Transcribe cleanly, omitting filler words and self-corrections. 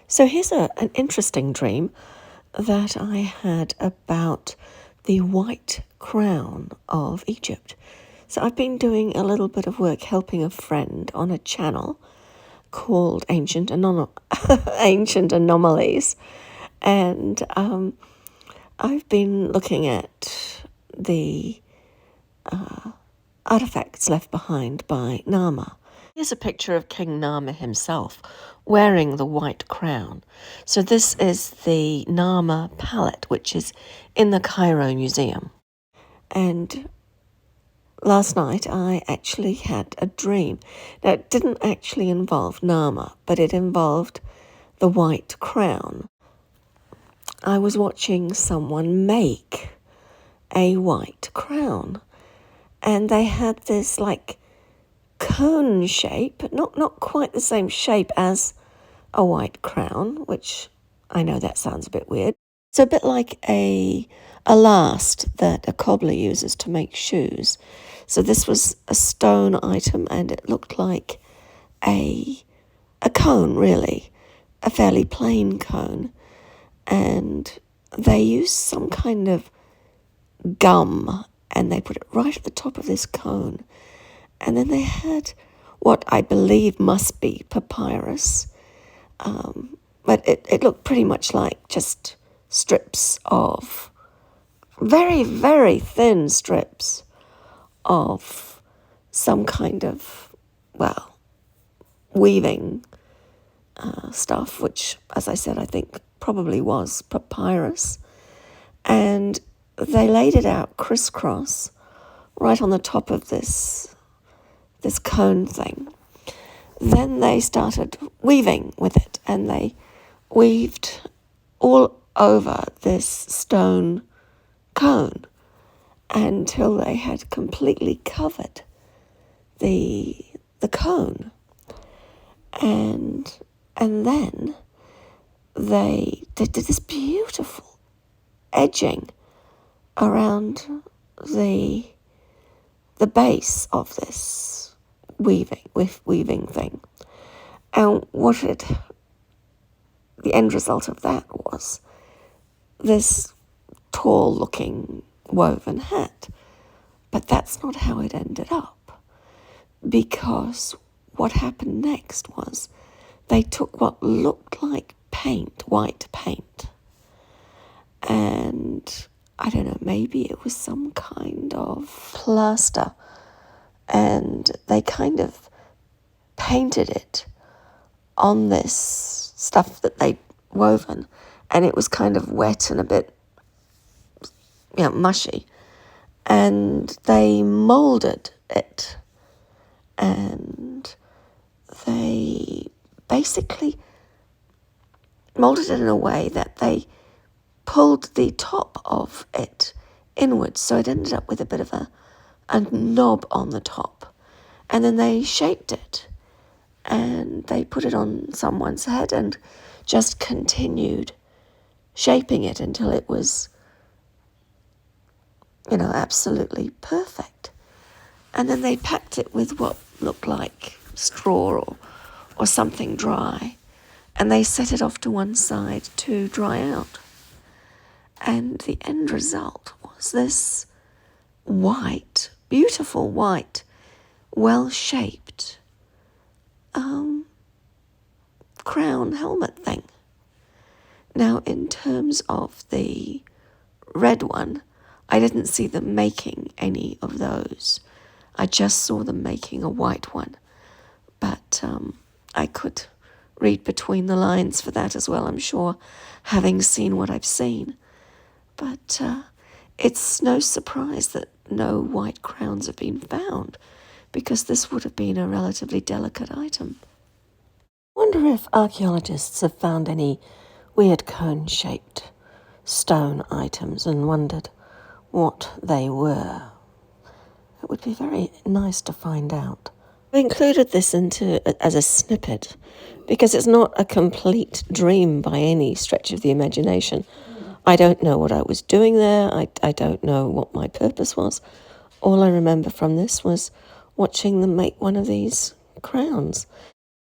So here's an interesting dream that I had about the white crown of Egypt. So I've been doing a little bit of work helping a friend on a channel called Ancient Anomalies. And I've been looking at the artifacts left behind by Nama. Here's a picture of King Nama himself wearing the white crown. So this is the Nama palette, which is in the Cairo Museum. And last night I actually had a dream. Now it didn't actually involve Nama, but it involved the white crown. I was watching someone make a white crown, and they had this like cone shape, not quite the same shape as a white crown, which I know that sounds a bit weird. It's a bit like a last that a cobbler uses to make shoes. So this was a stone item, and it looked like a cone, really, a fairly plain cone. And they used some kind of gum, and they put it right at the top of this cone. And then they had what I believe must be papyrus, but it looked pretty much like just strips of, very, very thin strips of some kind of, well, weaving stuff, which, as I said, I think probably was papyrus. And they laid it out crisscross right on the top of this cone thing. Then they started weaving with it, and they weaved all over this stone cone until they had completely covered the cone. And then they did this beautiful edging around the base of this weaving thing. And the end result of that was this tall looking woven hat. But that's not how it ended up, because what happened next was they took what looked like white paint, and I don't know, maybe it was some kind of plaster, and they kind of painted it on this stuff that they'd woven, and it was kind of wet and a bit, mushy, and they molded it, and they basically molded it in a way that they pulled the top of it inwards, so it ended up with a bit of a knob on the top. And then they shaped it, and they put it on someone's head and just continued shaping it until it was, absolutely perfect. And then they packed it with what looked like straw or something dry, and they set it off to one side to dry out. And the end result was this white, beautiful white, well-shaped crown helmet thing. Now, in terms of the red one, I didn't see them making any of those. I just saw them making a white one. But I could read between the lines for that as well, I'm sure, having seen what I've seen. But it's no surprise that no white crowns have been found, because this would have been a relatively delicate item. I wonder if archaeologists have found any weird cone-shaped stone items and wondered what they were. It would be very nice to find out. I included this as a snippet because it's not a complete dream by any stretch of the imagination. I don't know what I was doing there. I don't know what my purpose was. All I remember from this was watching them make one of these crowns.